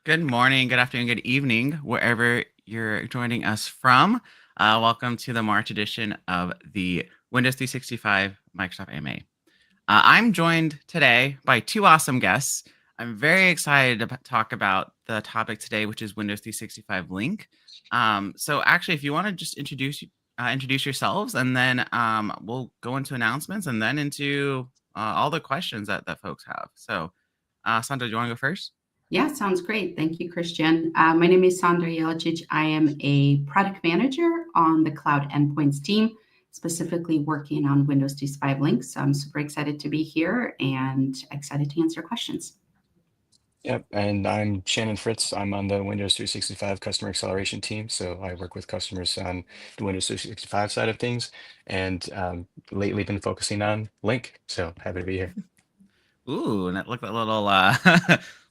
Good morning, good afternoon, good evening, wherever you're joining us from. Welcome to the March edition of the Windows 365 Microsoft AMA. I'm joined today by two awesome guests. I'm very excited to talk about the topic today, which is Windows 365 Link. So actually, if you want to just introduce yourselves, and then we'll go into announcements and then into all the questions that folks have. So, Sandra, do you want to go first? Yeah, sounds great. Thank you, Christian. My name is Sandra Jelicic. I am a product manager on the Cloud Endpoints team, specifically working on Windows 365 links. So I'm super excited to be here and excited to answer questions. Yep, and I'm Shannon Fritz. I'm on the Windows 365 customer acceleration team. So I work with customers on the Windows 365 side of things, and lately been focusing on Link. So happy to be here. Ooh, and look at that little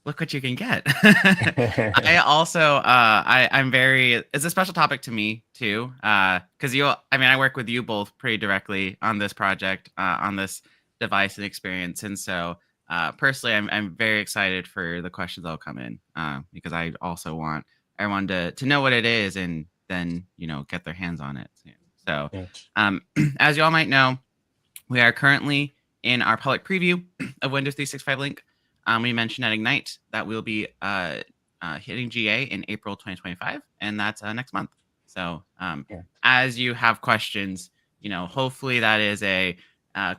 look what you can get. I also I'm very it's a special topic to me too. Because I work with you both pretty directly on this project, on this device and experience. And so personally I'm very excited for the questions that'll come in. Because I also want everyone to know what it is and then get their hands on it soon. So Yeah. as you all might know, we are currently in our public preview of Windows 365 Link. We mentioned at Ignite that we'll be hitting GA in April 2025, and that's next month. So as you have questions, hopefully that is a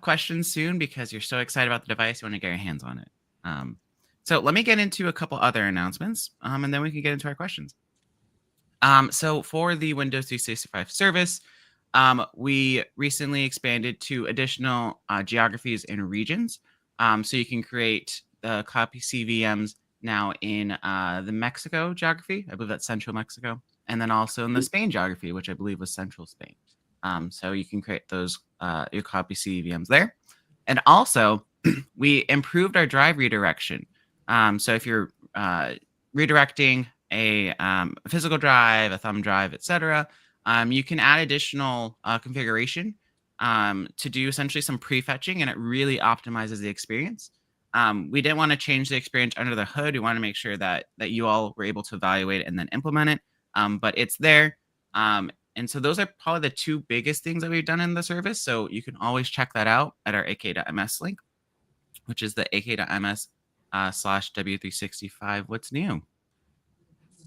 question soon because you're so excited about the device, you want to get your hands on it. So let me get into a couple other announcements, and then we can get into our questions. So for the Windows 365 service, we recently expanded to additional geographies and regions. So you can create the Cloud PC VMs now in the Mexico geography. I believe that's Central Mexico. And then also in the Spain geography, which I believe was Central Spain. So you can create those your Cloud PC VMs there. And also, we improved our drive redirection. So if you're redirecting a physical drive, a thumb drive, etc., you can add additional configuration to do essentially some prefetching, and it really optimizes the experience. We didn't want to change the experience under the hood. We want to make sure that you all were able to evaluate it and then implement it. But it's there. And so those are probably the two biggest things that we've done in the service. So you can always check that out at our ak.ms link, which is the ak.ms /W365 What's New.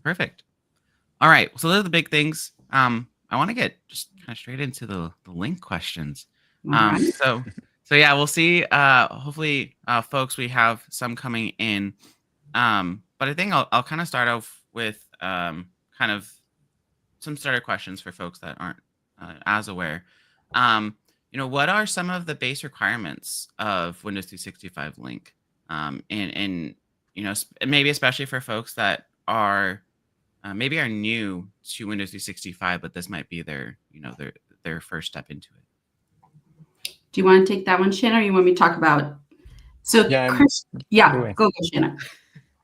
Perfect. All right. So those are the big things. I want to get just kind of straight into the link questions. Right. So yeah, we'll see. Hopefully, folks, we have some coming in. But I think I'll kind of start off with kind of some starter questions for folks that aren't as aware. What are some of the base requirements of Windows 365 Link? And maybe especially for folks that are maybe are new to Windows 365, but this might be their first step into it. Do you want to take that one, Shannon, or you want me to talk about? So, Yeah, go, Shannon.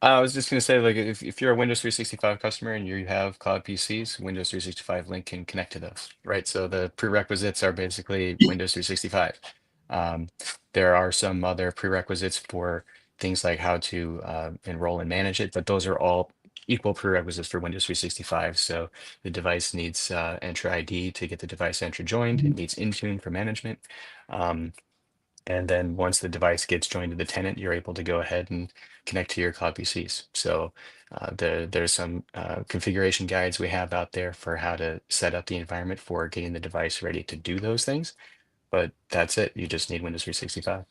I was just going to say, like, if you're a Windows 365 customer and you have cloud PCs, Windows 365 Link can connect to those, right? So the prerequisites are basically Windows 365. There are some other prerequisites for things like how to enroll and manage it, but those are all equal prerequisites for Windows 365. So the device needs Entra ID to get the device Entra joined. It needs Intune for management. And then once the device gets joined to the tenant, you're able to go ahead and connect to your cloud PCs. So there's some configuration guides we have out there for how to set up the environment for getting the device ready to do those things. But that's it. You just need Windows 365.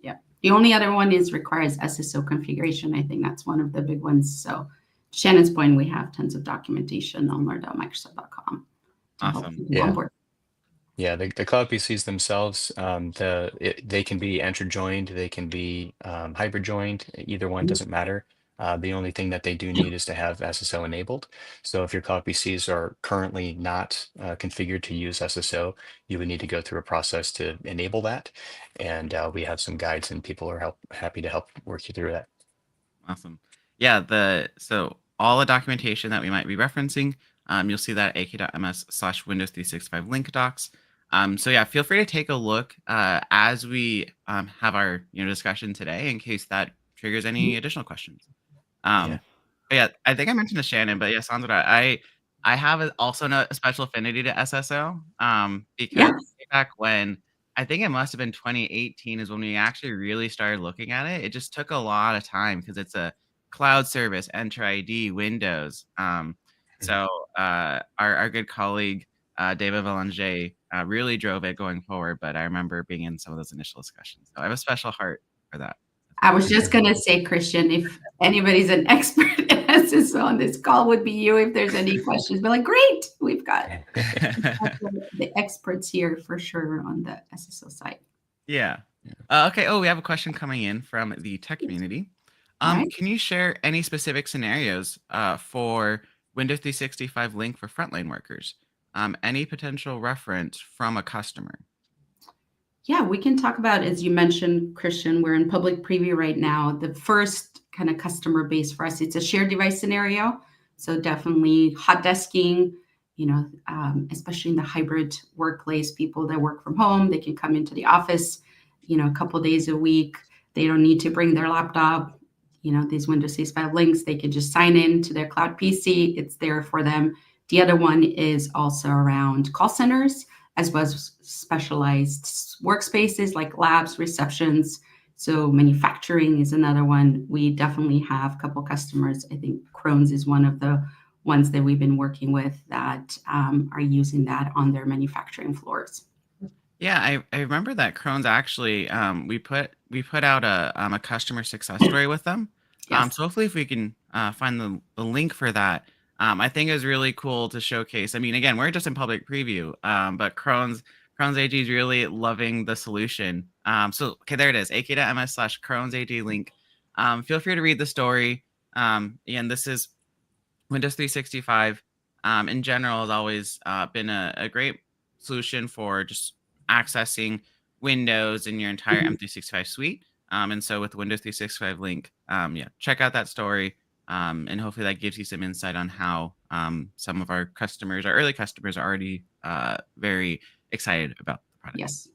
Yeah. The only other one requires SSO configuration. I think that's one of the big ones. So Shannon's point, we have tons of documentation on learn.microsoft.com to help people on board. Yeah, the cloud PCs themselves, they can be Entra joined, they can be hybrid joined. Either one doesn't matter. The only thing that they do need is to have SSO enabled. So if your cloud PCs are currently not configured to use SSO, you would need to go through a process to enable that. And we have some guides, and people are happy to help work you through that. Awesome. Yeah, so all the documentation that we might be referencing, you'll see that at ak.ms/Windows 365 link docs. So yeah, feel free to take a look as we have our discussion today in case that triggers any additional questions. But yeah, I think I mentioned to Shannon, but yeah, Sandra, I have also a special affinity to SSO, because Yes. way back when, I think it must have been 2018 is when we actually really started looking at it. It just took a lot of time because it's a cloud service, Entra ID, Windows. So our good colleague David Belanger really drove it going forward. But I remember being in some of those initial discussions. So I have a special heart for that. I was just going to say, Christian, if anybody's an expert in SSO on this call, would be you if there's any questions. But like, great, we've got the experts here for sure on the SSO side. Yeah. Okay. Oh, we have a question coming in from the tech community. All right. Can you share any specific scenarios for Windows 365 Link for frontline workers? Any potential reference from a customer? Yeah, we can talk about, as you mentioned, Christian, we're in public preview right now. The first kind of customer base for us, it's a shared device scenario. So definitely hot desking, especially in the hybrid workplace, people that work from home, they can come into the office, a couple days a week. They don't need to bring their laptop. These Windows 365 links, they can just sign in to their cloud PC. It's there for them. The other one is also around call centers, as well as specialized workspaces like labs, receptions. So manufacturing is another one. We definitely have a couple customers. I think Crohn's is one of the ones that we've been working with that are using that on their manufacturing floors. Yeah, I remember that Crohn's actually we put out a customer success story with them. Yes. So hopefully if we can find the link for that. I think it was really cool to showcase. I mean, again, we're just in public preview, but Crohn's AG is really loving the solution. So okay, there it is, ak.ms/Crohn's AG link. Feel free to read the story. And this is Windows 365 in general has always been a great solution for just accessing Windows in your entire M365 suite. And so with Windows 365 link, check out that story. And hopefully that gives you some insight on how some of our customers, our early customers, are already very excited about the product. Yes.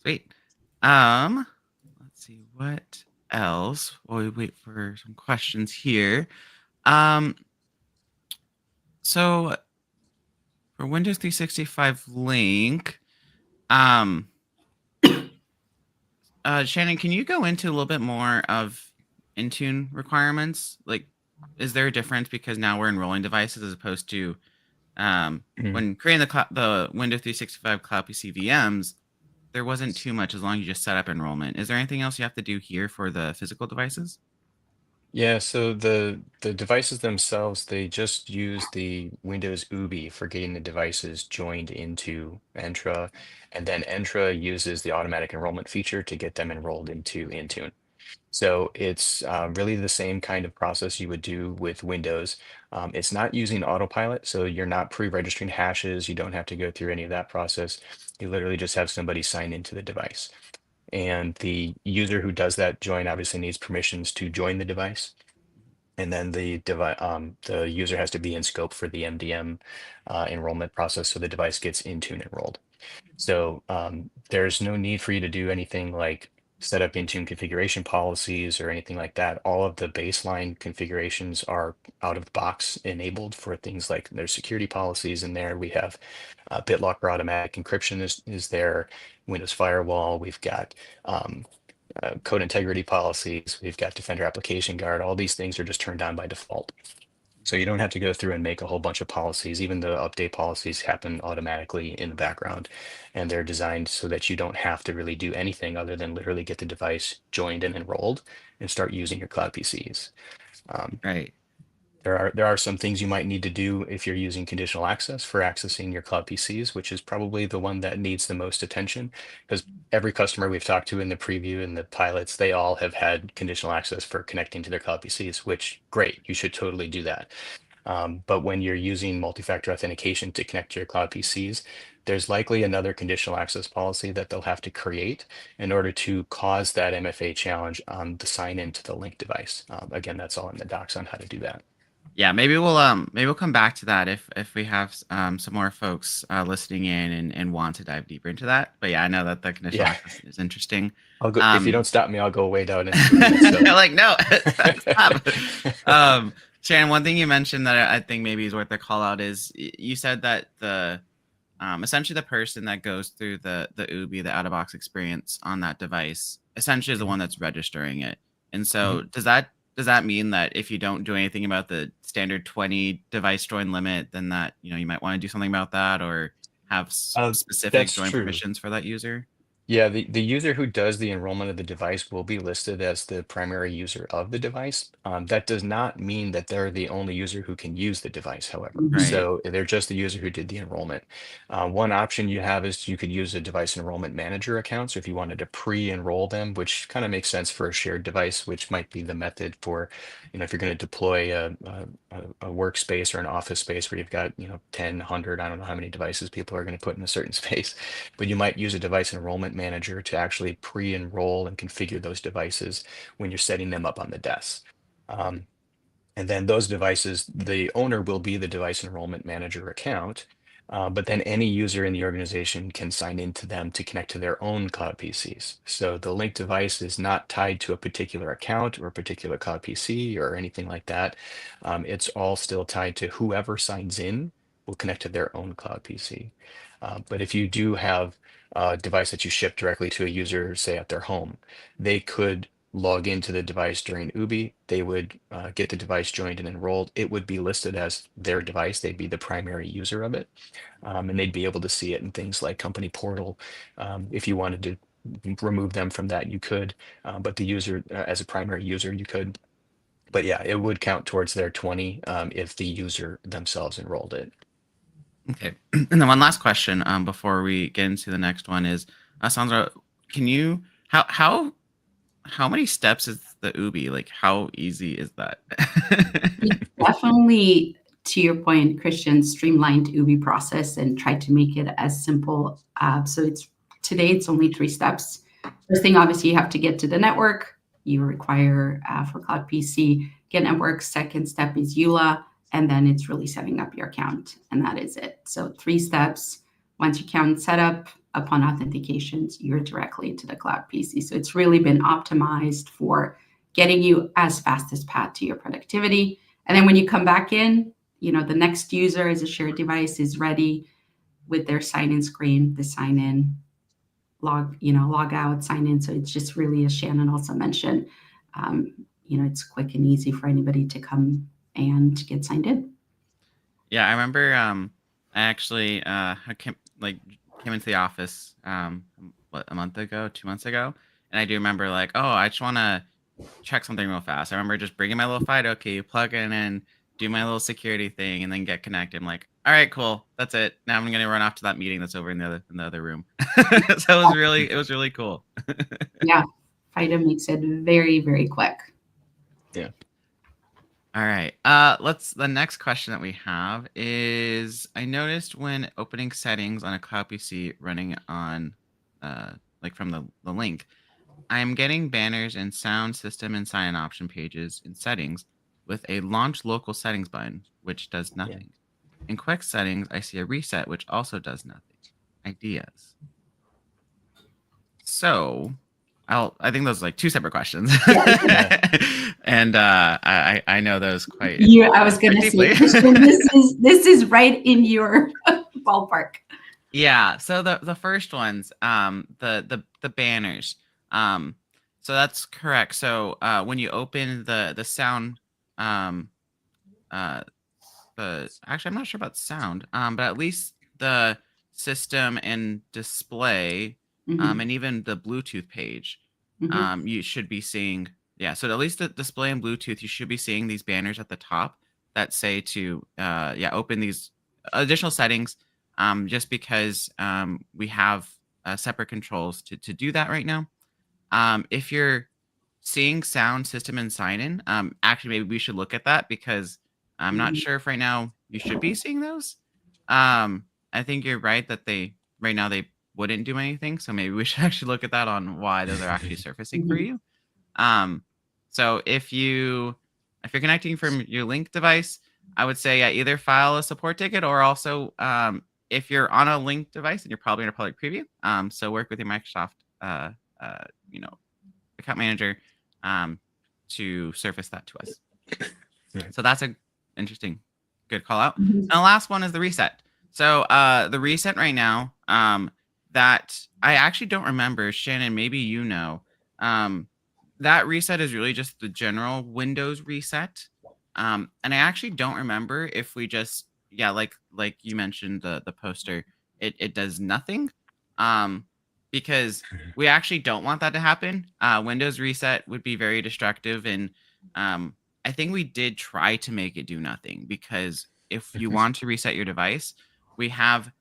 Sweet. Let's see what else. While we wait for some questions here. So for Windows 365 link, Shannon, can you go into a little bit more of Intune requirements? Like, is there a difference because now we're enrolling devices as opposed to when creating the Windows 365 Cloud PC VMs, there wasn't too much as long as you just set up enrollment. Is there anything else you have to do here for the physical devices? Yeah, so the devices themselves, they just use the Windows UBI for getting the devices joined into Entra, and then Entra uses the automatic enrollment feature to get them enrolled into Intune. So it's really the same kind of process you would do with Windows. It's not using autopilot, so you're not pre-registering hashes. You don't have to go through any of that process. You literally just have somebody sign into the device. And the user who does that join obviously needs permissions to join the device. And then the user has to be in scope for the MDM enrollment process, so the device gets Intune enrolled. So there's no need for you to do anything like set up Intune configuration policies or anything like that. All of the baseline configurations are out of the box enabled for things like there's security policies in there. We have BitLocker automatic encryption is there, Windows Firewall. We've got code integrity policies. We've got Defender Application Guard. All these things are just turned on by default. So you don't have to go through and make a whole bunch of policies. Even the update policies happen automatically in the background, and they're designed so that you don't have to really do anything other than literally get the device joined and enrolled and start using your cloud PCs. Right. There are some things you might need to do if you're using conditional access for accessing your cloud PCs, which is probably the one that needs the most attention, because every customer we've talked to in the preview and the pilots, they all have had conditional access for connecting to their cloud PCs, which great, you should totally do that. But when you're using multi-factor authentication to connect to your cloud PCs, there's likely another conditional access policy that they'll have to create in order to cause that MFA challenge on the sign in to the link device. Again, that's all in the docs on how to do that. Yeah, maybe we'll come back to that if we have some more folks listening in and want to dive deeper into that. But yeah, I know that the conditional Yeah, access is interesting. I'll go if you don't stop me. I'll go way down into it. So Like no, stop. Sharon, one thing you mentioned that I think maybe is worth a call out is you said that the essentially the person that goes through the UBI, the out of box experience on that device, essentially is the one that's registering it. And so does that mean that if you don't do anything about the standard 20 device join limit, then that you might want to do something about that or have specific That's join true. permissions for that user? Yeah, the user who does the enrollment of the device will be listed as the primary user of the device. That does not mean that they're the only user who can use the device, however. Right. So they're just the user who did the enrollment. One option you have is you could use a device enrollment manager account. So if you wanted to pre-enroll them, which kind of makes sense for a shared device, which might be the method for, if you're going to deploy a workspace or an office space where you've got, 10, 100, I don't know how many devices people are going to put in a certain space, but you might use a device enrollment manager to actually pre-enroll and configure those devices when you're setting them up on the desk. Um, and then those devices, the owner will be the device enrollment manager account, but then any user in the organization can sign into them to connect to their own cloud PCs. So the linked device is not tied to a particular account or a particular cloud PC or anything like that. It's all still tied to whoever signs in will connect to their own cloud PC. But if you do have a device that you ship directly to a user, say at their home, they could log into the device during UBI. They would get the device joined and enrolled. It would be listed as their device. They'd be the primary user of it. And they'd be able to see it in things like company portal. If you wanted to remove them from that, you could. But the user, as a primary user, you could. But yeah, it would count towards their 20 if the user themselves enrolled it. Okay. And then one last question before we get into the next one is, Sandra, can you how many steps is the UBI? Like, how easy is that? We definitely, to your point, Christian, streamlined UBI process and tried to make it as simple. So today it's only 3 steps. First thing, obviously, you have to get to the network. You require for Cloud PC, get network. Second step is EULA, and then it's really setting up your account, and that is it. So 3 steps. Once your account set up, upon authentications, you're directly to the Cloud PC. So it's really been optimized for getting you as fast as path to your productivity. And then when you come back in, the next user as a shared device is ready with their sign-in screen, the sign-in, log out, sign in. So it's just really, as Shannon also mentioned, it's quick and easy for anybody to come and get signed in. Yeah, I remember I actually I came into the office a month ago, 2 months ago, and I do remember like, oh, I just want to check something real fast. I remember just bringing my little FIDO key, plug it in, do my little security thing, and then get connected. I'm like, all right, cool, that's it. Now I'm gonna run off to that meeting that's over in the other room. So it was really cool. Yeah, FIDO makes it very, very quick. Yeah. All right. The next question that we have is, I noticed when opening settings on a Cloud PC running on like from the link, I'm getting banners and sound system and sign-in option pages in settings with a launch local settings button, which does nothing. In quick settings, I see a reset, which also does nothing. Ideas. So I think those are like 2 separate questions. Yeah. And I know those quite. I was going to say, deeply. Christian, this is right in your ballpark. Yeah. So the first ones, the banners. So that's correct. So when you open the sound, actually I'm not sure about sound, but at least the system and display, and even the Bluetooth page, you should be seeing. Yeah. So at least the display and Bluetooth, you should be seeing these banners at the top that say to open these additional settings. Just because we have separate controls to do that right now. If you're seeing sound system and sign-in, actually maybe we should look at that because I'm not sure if right now you should be seeing those. I think you're right that right now they wouldn't do anything, so maybe we should actually look at that on why those are actually surfacing for you. So if you're connecting from your link device, I would say, yeah, either file a support ticket or also if you're on a linked device and you're probably in a public preview, so work with your Microsoft, you know, account manager to surface that to us. Right. So that's a interesting, good call out. Mhm. And the last one is the reset. So the reset right now, that I actually don't remember, Shannon, maybe you know, that reset is really just the general Windows reset. And I actually don't remember if we just, yeah, like you mentioned the poster, it does nothing. Because we actually don't want that to happen. Windows reset would be very destructive, and I think we did try to make it do nothing, because if you want to reset your device, we have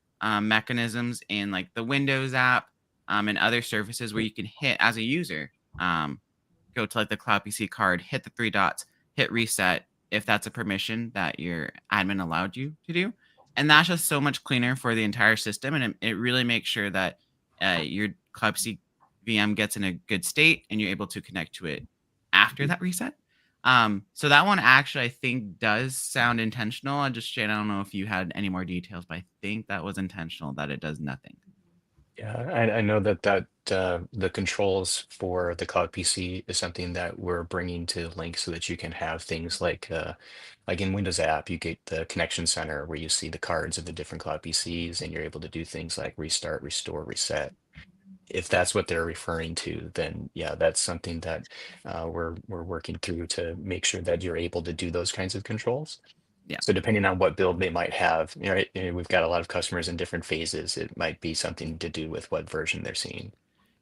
mechanisms in like the Windows app and other services where you can hit as a user, go to like the Cloud PC card, hit the three dots, hit reset if that's a permission that your admin allowed you to do. And that's just so much cleaner for the entire system. And it really makes sure that your Cloud PC VM gets in a good state and you're able to connect to it after that reset. So that one actually I think does sound intentional. I just, Shane, I don't know if you had any more details, but I think that was intentional, that it does nothing. Yeah, I know that the controls for the Cloud PC is something that we're bringing to Link so that you can have things like in Windows app, you get the connection center where you see the cards of the different Cloud PCs, and you're able to do things like restart, restore, reset. If that's what they're referring to, then yeah, that's something that we're working through to make sure that you're able to do those kinds of controls. Yeah. So depending on what build they might have, you know, right, we've got a lot of customers in different phases. It might be something to do with what version they're seeing.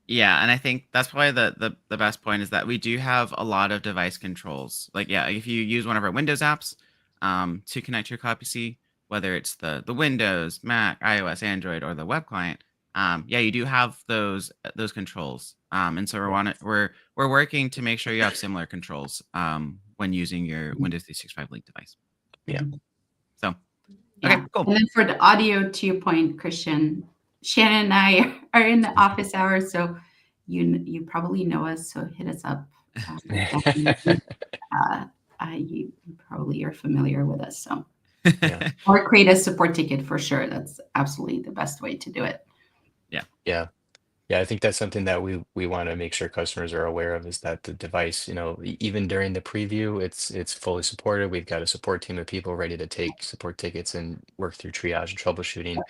Yeah, and I think that's probably the best point, is that we do have a lot of device controls. Like, yeah, if you use one of our Windows apps to connect to your Cloud PC, whether it's the Windows, Mac, iOS, Android, or the web client, yeah, you do have those controls. And so we're working to make sure you have similar controls when using your Windows 365 Link device. Yeah. So, Yeah. okay, cool. And then for the audio, to your point, Christian, Shannon and I are in the office hours, so you probably know us, so hit us up. Definitely. You probably are familiar with us, so Yeah. or create a support ticket for sure. That's absolutely the best way to do it. Yeah. Yeah, I think that's something that we want to make sure customers are aware of, is that the device, you know, even during the preview, it's fully supported. We've got a support team of people ready to take support tickets and work through triage and troubleshooting.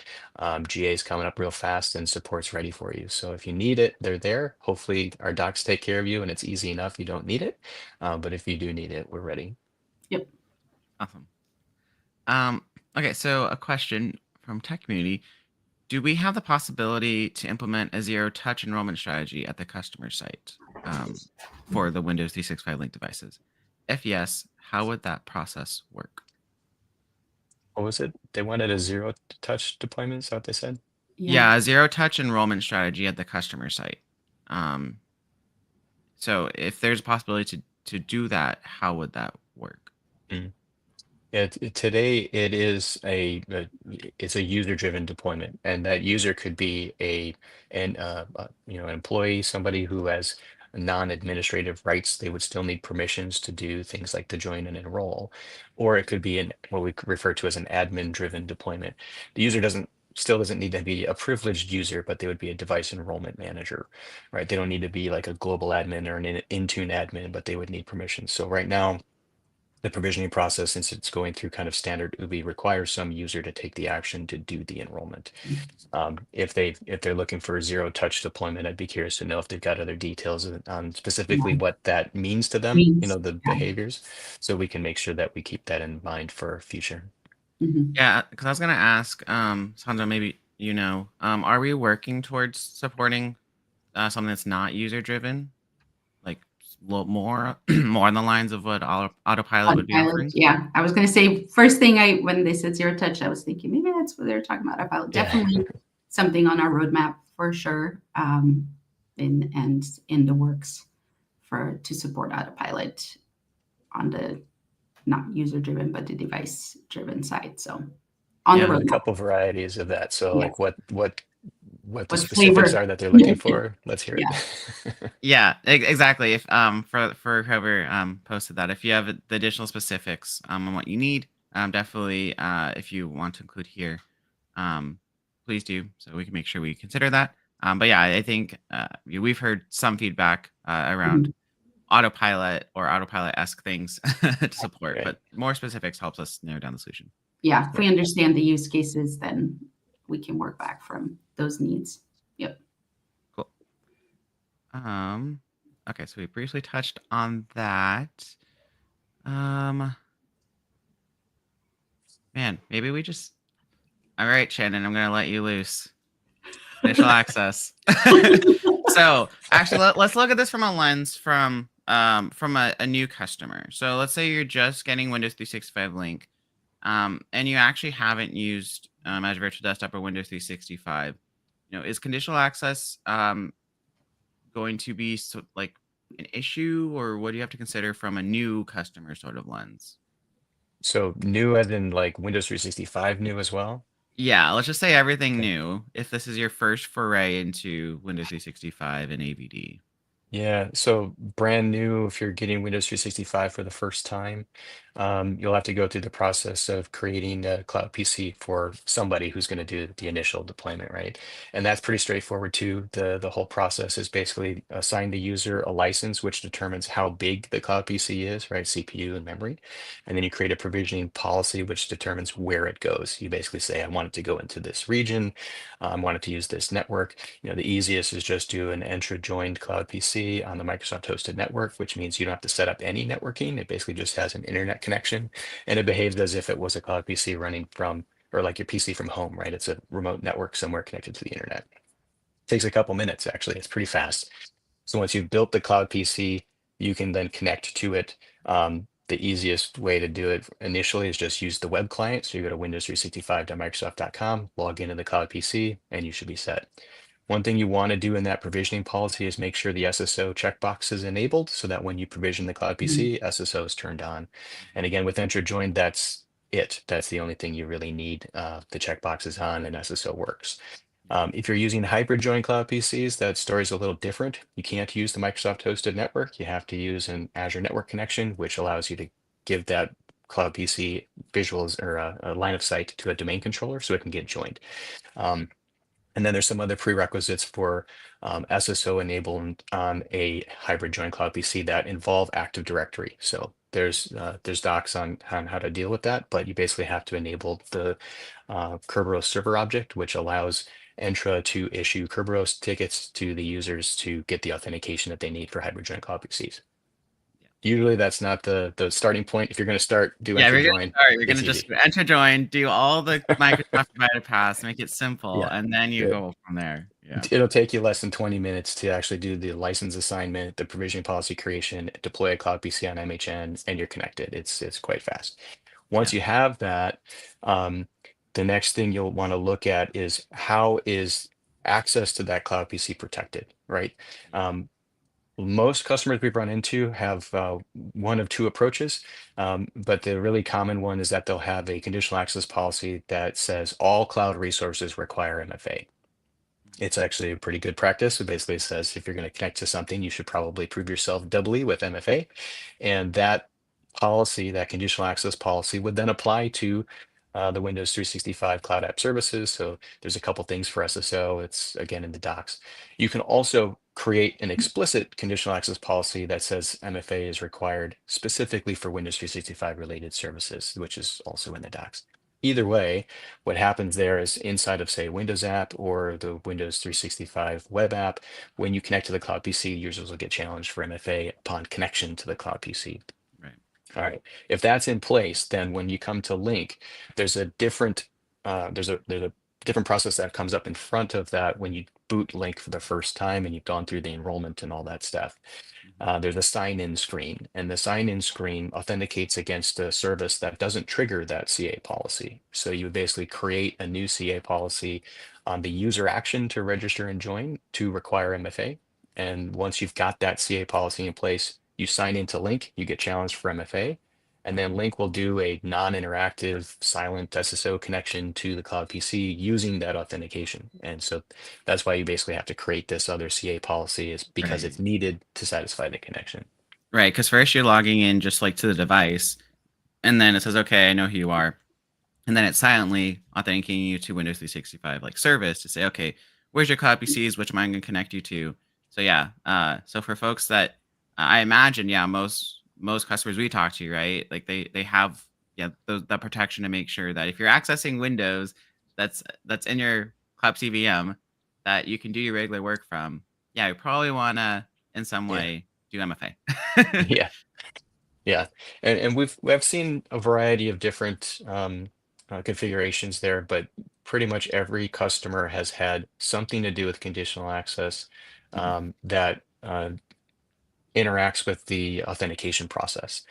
GA is coming up real fast and support's ready for you. So if you need it, they're there. Hopefully our docs take care of you and it's easy enough. You don't need it. But if you do need it, we're ready. Yep. Awesome. Okay, so a question from tech community. Do we have the possibility to implement a zero-touch enrollment strategy at the customer site for the Windows 365 Link devices? If yes, how would that process work? What was it? They wanted a zero touch deployment, is that what they said? Yeah, a zero-touch enrollment strategy at the customer site. So if there's a possibility to do that, how would that work? Mm. Yeah, today it is it's a user-driven deployment, and that user could be an employee, somebody who has non-administrative rights. They would still need permissions to do things like to join and enroll, or it could be what we could refer to as an admin-driven deployment. The user still doesn't need to be a privileged user, but they would be a device enrollment manager, right? They don't need to be like a global admin or an Intune admin, but they would need permissions. So right now, the provisioning process, since it's going through kind of standard, we require some user to take the action to do the enrollment. If they're looking for zero touch deployment, I'd be curious to know if they've got other details on specifically what that means to them, you know, the behaviors, so we can make sure that we keep that in mind for future. Yeah, because I was gonna ask, Sandra, maybe are we working towards supporting something that's not user driven, like more more on the lines of what autopilot would be offering? Yeah, I was going to say first thing when they said zero touch, I was thinking maybe that's what they're talking about. Autopilot. Definitely something on our roadmap for sure, and in the works to support autopilot on the not user driven but the device driven side. So on the roadmap. A couple varieties of that. So like what the specifics flavor are that they're looking for. Let's hear it. Yeah, exactly. If for whoever posted that, if you have the additional specifics on what you need, definitely, if you want to include here, please do, so we can make sure we consider that. But yeah, I think we've heard some feedback around Mhm. autopilot or autopilot-esque things to support, Right. but more specifics helps us narrow down the solution. Yeah, if we understand the use cases, then we can work back from those needs. Yep. Cool. Okay, so we briefly touched on that. Man, maybe we just. All right, Shannon, I'm gonna let you loose. Initial access. So actually, let's look at this from a lens from a new customer. So let's say you're just getting Windows 365 Link, and you actually haven't used Azure Virtual Desktop or Windows 365. Is conditional access going to be like an issue, or what do you have to consider from a new customer sort of lens? So new as in like Windows 365 new as well? Yeah, let's just say everything Okay. new. If this is your first foray into Windows 365 and AVD. Yeah, so brand new, if you're getting Windows 365 for the first time, you'll have to go through the process of creating a cloud PC for somebody who's going to do the initial deployment, right? And that's pretty straightforward too. The whole process is basically assign the user a license, which determines how big the cloud PC is, right? CPU and memory. And then you create a provisioning policy, which determines where it goes. You basically say, I want it to go into this region. I want it to use this network. The easiest is just do an Entra joined cloud PC on the Microsoft hosted network, which means you don't have to set up any networking. It basically just has an internet connection, and it behaves as if it was a cloud PC running from, or like your PC from home, right? It's a remote network somewhere connected to the internet. Takes a couple minutes, actually. It's pretty fast. So once you've built the cloud PC, you can then connect to it. The easiest way to do it initially is just use the web client. So you go to windows365.microsoft.com, log into the cloud PC, and you should be set. One thing you want to do in that provisioning policy is make sure the SSO checkbox is enabled so that when you provision the cloud PC, SSO is turned on. And again, with Entra joined, that's it. That's the only thing you really need. The checkbox is on and SSO works. If you're using hybrid joined cloud PCs, that story is a little different. You can't use the Microsoft hosted network. You have to use an Azure network connection, which allows you to give that cloud PC visuals or a line of sight to a domain controller so it can get joined. And then there's some other prerequisites for SSO enabled on a hybrid joined cloud PC that involve Active Directory. So there's docs on how to deal with that, but you basically have to enable the Kerberos server object, which allows Entra to issue Kerberos tickets to the users to get the authentication that they need for hybrid joined cloud PCs. Usually that's not the starting point. If you're going to start, do Yeah, Entra we're gonna join. start. You're It's gonna just easy. enter join, do all the Microsoft provided paths, make it simple, Yeah. and then you Yeah. go from there. Yeah. It'll take you less than 20 minutes to actually do the license assignment, the provisioning policy creation, deploy a cloud PC on MHN, and you're connected. It's quite fast. Once Yeah. you have that, the next thing you'll want to look at is how is access to that cloud PC protected, right? Most customers we've run into have one of two approaches, but the really common one is that they'll have a conditional access policy that says all cloud resources require MFA. It's actually a pretty good practice. It basically says if you're going to connect to something, you should probably prove yourself doubly with MFA. And that policy, that conditional access policy, would then apply to the Windows 365 Cloud App Services. So there's a couple things for SSO. It's again in the docs. You can also create an explicit conditional access policy that says MFA is required specifically for Windows 365 related services, which is also in the docs. Either way, what happens there is inside of, say, Windows app or the Windows 365 web app, when you connect to the cloud PC, users will get challenged for MFA upon connection to the cloud PC. Right. All right. If that's in place, then when you come to link, there's a different there's a different process that comes up in front of that when you boot link for the first time and you've gone through the enrollment and all that stuff. There's a sign-in screen, and the sign-in screen authenticates against a service that doesn't trigger that CA policy. So you would basically create a new CA policy on the user action to register and join to require MFA. And once you've got that CA policy in place, you sign into Link, you get challenged for MFA, and then Link will do a non-interactive silent SSO connection to the cloud PC using that authentication. And so that's why you basically have to create this other CA policy is because Right. it's needed to satisfy the connection. Right, because first you're logging in just like to the device, and then it says, okay, I know who you are. And then it's silently authenticating you to Windows 365 like service to say, okay, where's your cloud PCs? Which am I going to connect you to? So yeah, so for folks that I imagine, yeah, most customers we talk to, right, like they have that protection to make sure that if you're accessing Windows, that's in your cloud CVM that you can do your regular work from. Yeah, you probably want to in some Yeah. way do MFA. Yeah. Yeah, and we've seen a variety of different configurations there, but pretty much every customer has had something to do with conditional access that interacts with the authentication process.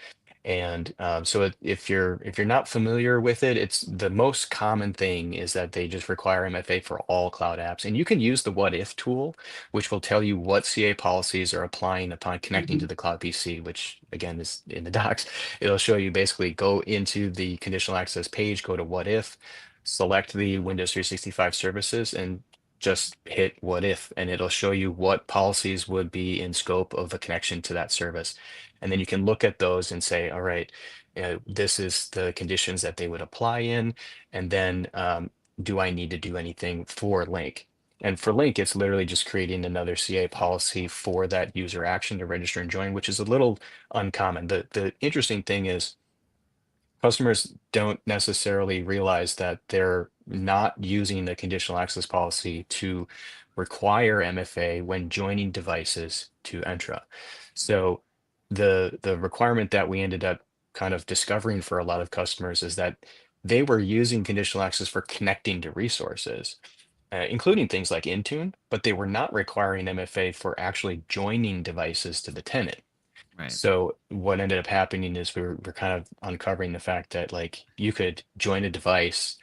And so if you're not familiar with it, it's the most common thing is that they just require MFA for all cloud apps. And you can use the what if tool, which will tell you what CA policies are applying upon connecting to Mhm. the cloud PC, which again is in the docs. It'll show you basically go into the conditional access page, go to what if, select the Windows 365 services, and just hit what if, and it'll show you what policies would be in scope of a connection to that service. And then you can look at those and say, all right, this is the conditions that they would apply in. And then do I need to do anything for Link? And for Link, it's literally just creating another CA policy for that user action to register and join, which is a little uncommon. The interesting thing is customers don't necessarily realize that they're not using the conditional access policy to require MFA when joining devices to Entra. So the requirement that we ended up kind of discovering for a lot of customers is that they were using conditional access for connecting to resources, including things like Intune, but they were not requiring MFA for actually joining devices to the tenant. Right. So what ended up happening is we're kind of uncovering the fact that like you could join a device,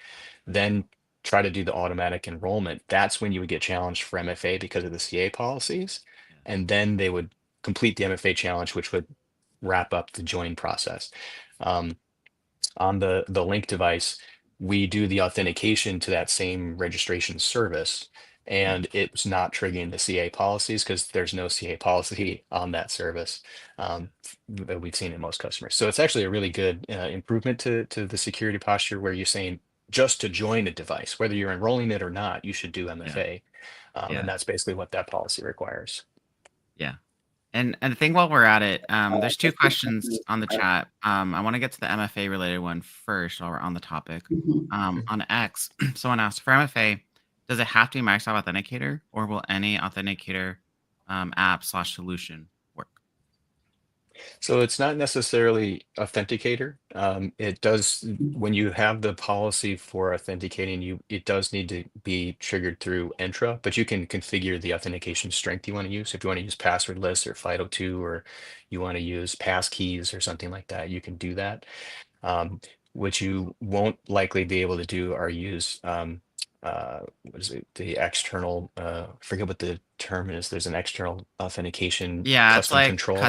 then try to do the automatic enrollment. That's when you would get challenged for MFA because of the CA policies, Yes. and then they would complete the MFA challenge, which would wrap up the join process. Um, on the Link device, we do the authentication to that same registration service, and it's not triggering the CA policies because there's no CA policy on that service that we've seen in most customers. So it's actually a really good improvement to the security posture where you're saying just to join a device, whether you're enrolling it or not, you should do Yeah. MFA. And Yeah. that's basically what that policy requires. Yeah. And I think while we're at it, there's two questions on the chat. I want to get to the MFA related one first while we're on the topic. Mhm. On X, someone asked for MFA, does it have to be Microsoft Authenticator or will any authenticator app/solution work? So it's not necessarily authenticator. It does when you have the policy for authenticating you, it does need to be triggered through Entra, but you can configure the authentication strength you want to use. If you want to use passwordless or FIDO2, or you want to use passkeys or something like that, you can do that. Um, what you won't likely be able to do are use what is it, the external, forget what the term is. There's an external authentication Yeah, it's custom like controls.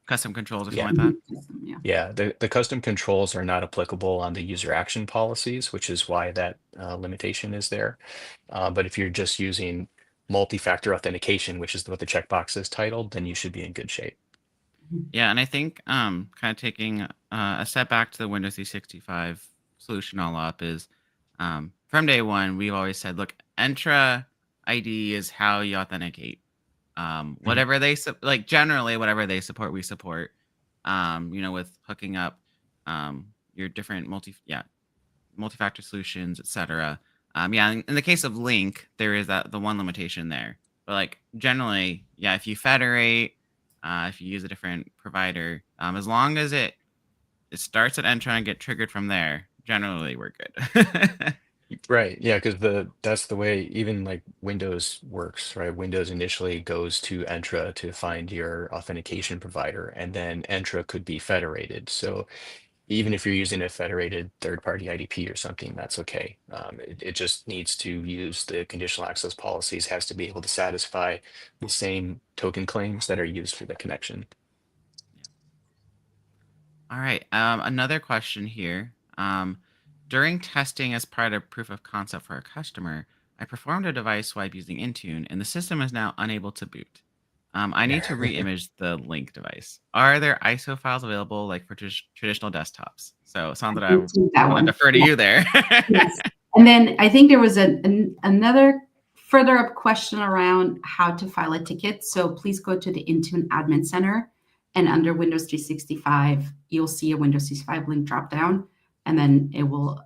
custom controls or something Yeah. like that. Awesome, yeah. Yeah, the custom controls are not applicable on the user action policies, which is why that limitation is there. But if you're just using multi-factor authentication, which is what the checkbox is titled, then you should be in good shape. Yeah, and I think kind of taking a step back to the Windows 365 solution all up is from day one we've always said, look, Entra ID is how you authenticate. Mhm. Whatever they like generally whatever they support, we support. With hooking up your different multi-factor solutions, etc. Yeah, in the case of Link, there is the one limitation there. But like generally, yeah, if you federate, if you use a different provider, as long as it starts at Entra and get triggered from there, generally we're good. Right, yeah, because that's the way even like Windows works, right? Windows initially goes to Entra to find your authentication provider, and then Entra could be federated. So even if you're using a federated third-party IDP or something, that's okay. It just needs to use the conditional access policies, has to be able to satisfy the same token claims that are used for the connection. Yeah. All right. Another question here. During testing as part of proof of concept for a customer, I performed a device swipe using Intune, and the system is now unable to boot. I need to re-image the link device. Are there ISO files available like for traditional desktops? So Sandra, I can see that I'm going one. to defer to you there. Yes. And then I think there was another further up question around how to file a ticket. So please go to the Intune Admin Center, and under Windows 365, you'll see a Windows 365 link drop down, and then it will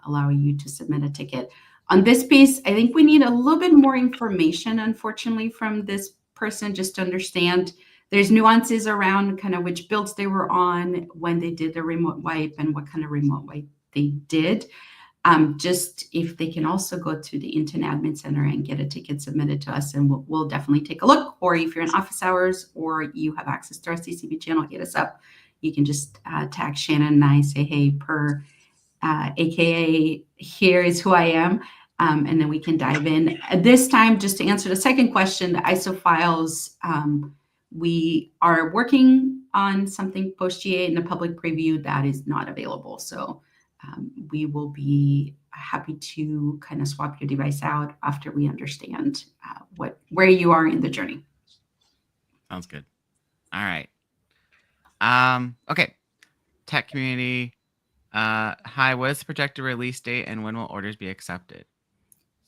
allow you to submit a ticket. On this piece, I think we need a little bit more information, unfortunately, from this person just to understand. There's nuances around kind of which builds they were on when they did the remote wipe and what kind of remote wipe they did. Just if they can also go to the Intune Admin Center and get a ticket submitted to us, and we'll definitely take a look. Or if you're in office hours or you have access to our CCB channel, hit us up. You can just tag Shannon and I, say, hey, per AKA, here is who I am. And then we can dive in. At this time, just to answer the second question, the ISO files, we are working on something post-GA in the public preview that is not available. So we will be happy to kind of swap your device out after we understand where you are in the journey. Sounds good. All right. Okay. Tech community. Hi, what is the projected release date and when will orders be accepted?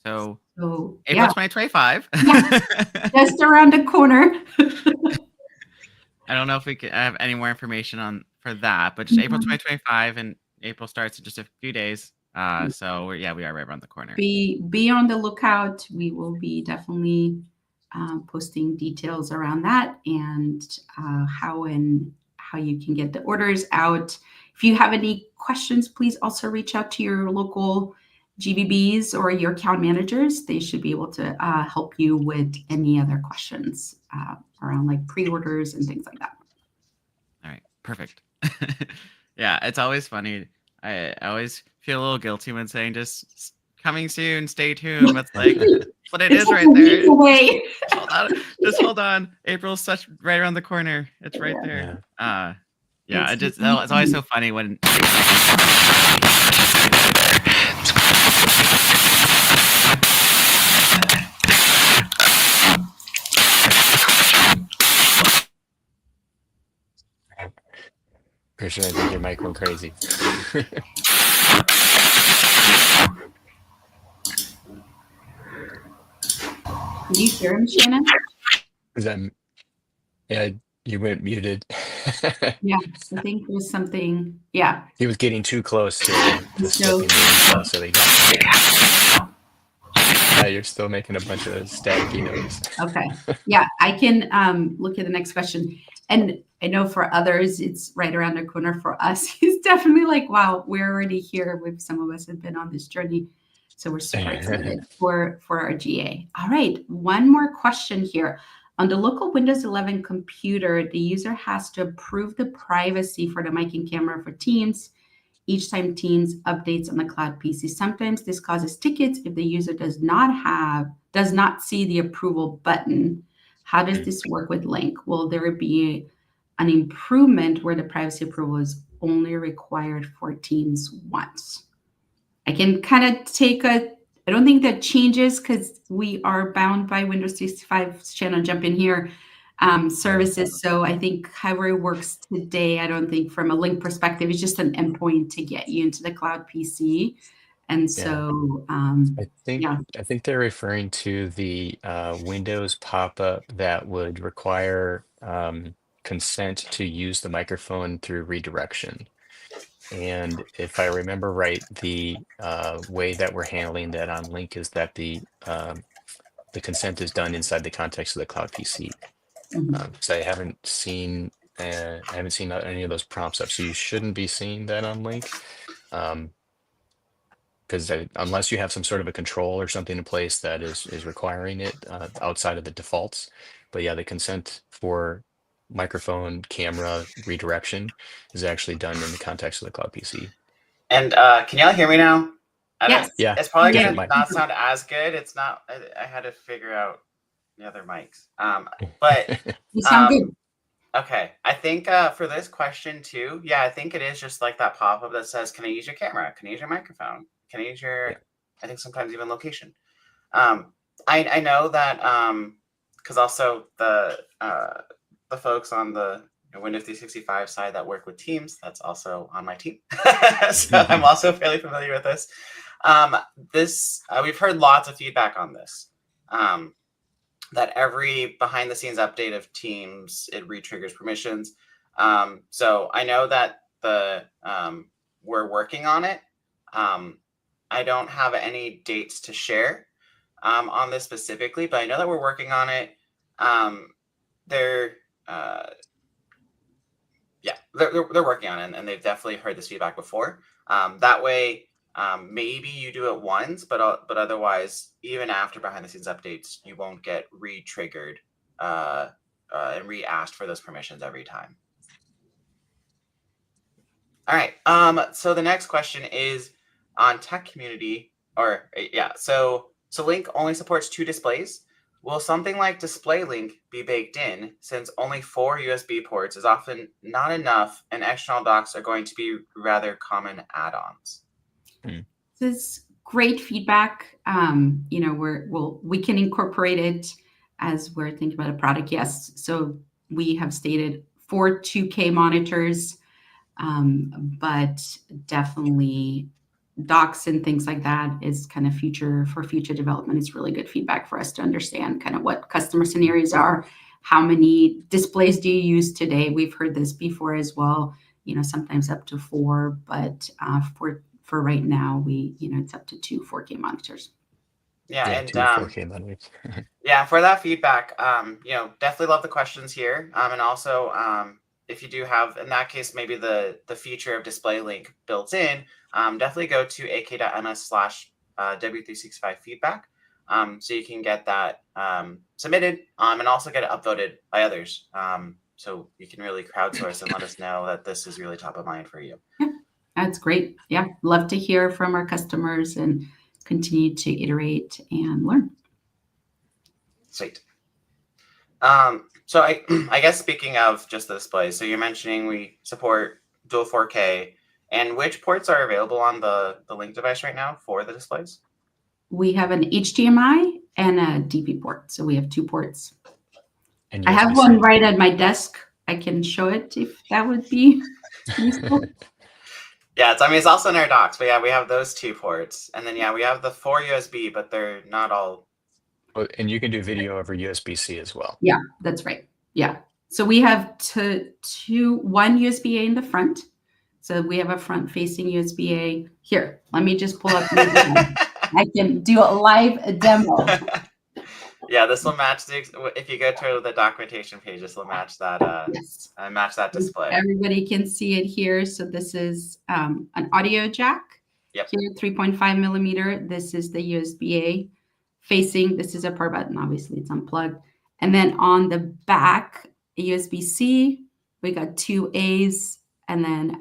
So April 2025. Yeah, just around the corner. I don't know if we could have any more information for that, but just April 2025, and April starts in just a few days. So we are right around the corner. Be on the lookout. We will be definitely posting details around that and how you can get the orders out. If you have any questions, please also reach out to your local GVBs or your account managers. They should be able to help you with any other questions around like pre-orders and things like that. All right, perfect. Yeah, it's always funny. I always feel a little guilty when saying just coming soon, stay tuned. But it is right there. Away. Just hold on. April's right around the corner. It's right there. It's always so funny when. Christian, I think your mic went crazy. Did you hear him, Shannon? Yeah, you went muted. Yeah, I think there was something. Yeah. He was getting too close to stepping in, so he got. Yeah, you're still making a bunch of staticky noise. Okay. Yeah, I can look at the next question. And I know for others, it's right around the corner. For us, it's definitely like, wow, we're already here. Some of us have been on this journey. So we're super excited for our GA. All right, one more question here. On the local Windows 11 computer, the user has to approve the privacy for the mic and camera for Teams each time Teams updates on the cloud PC. Sometimes this causes tickets if the user does not see the approval button. How does this work with Link? Will there be an improvement where the privacy approval is only required for Teams once? I can kind of I don't think that changes because we are bound by Windows 365. Shannon, jump in here. Services. So I think however it works today, I don't think from a Link perspective, it's just an endpoint to get you into the cloud PC. And so I think they're referring to the Windows pop-up that would require consent to use the microphone through redirection. And if I remember right, the way that we're handling that on Link is that the consent is done inside the context of the cloud PC. So I haven't seen any of those prompts up. So you shouldn't be seeing that on Link, because unless you have some sort of a control or something in place that is requiring it outside of the defaults. But yeah, the consent for microphone camera redirection is actually done in the context of the cloud PC. And can y'all hear me now? Yes. Yeah. It's probably Yeah. gonna not sound as good. It's not. I had to figure out the other mics. But You sound good. Okay. I think for this question too, yeah, I think it is just like that pop-up that says, "Can I use your camera? Can I use your microphone? Can I use your?" I think sometimes even location. I know that because also the folks on the Windows 365 side that work with Teams, that's also on my team. So I'm also fairly familiar with this. We've heard lots of feedback on this. That every behind the scenes update of Teams, it re-triggers permissions. So I know that we're working on it. I don't have any dates to share on this specifically, but I know that we're working on it. They're working on it, and they've definitely heard this feedback before. That way, maybe you do it once, but otherwise, even after behind the scenes updates, you won't get re-triggered and re-asked for those permissions every time. All right. So the next question is on tech community, So Link only supports 2 displays. Will something like Display Link be baked in, since only 4 USB ports is often not enough, and external docks are going to be rather common add-ons? This is great feedback. We can incorporate it as we're thinking about a product. Yes. So we have stated 4 2K monitors, but definitely docs and things like that is kind of future development. It's really good feedback for us to understand kind of what customer scenarios are. How many displays do you use today? We've heard this before as well, sometimes up to 4, but for right now, it's up to 2 4K monitors. Yeah, and 2 4K monitors. Yeah, for that feedback, definitely love the questions here. And also, if you do have, in that case, maybe the feature of Display Link built in, definitely go to ak.ms/w365 feedback. So you can get that submitted and also get it upvoted by others. So you can really crowdsource and let us know that this is really top of mind for you. Yeah, that's great. Yeah, love to hear from our customers and continue to iterate and learn. Sweet. So I guess speaking of just the displays, so you're mentioning we support dual 4K, and which ports are available on the Link device right now for the displays? We have an HDMI and a DP port. So we have 2 ports. And I have one right at my desk. I can show it if that would be useful. Yeah, it's also in our docs, but yeah, we have those 2 ports. And then, we have the 4 USB, but they're not all. Oh, and you can do video over USB-C as well. Yeah, that's right. Yeah. So we have 1 USB-A in the front. So we have a front-facing USB-A. Here, let me just pull up. I can do a live demo. Yeah, this will match if you go to the documentation page, this will match that. Yes. Match that display. Everybody can see it here. So this is an audio jack. Yep. Here, 3.5 millimeter. This is the USB-A facing. This is a power button. Obviously, it's unplugged. And then on the back, USB-C. We got 2 A's, and then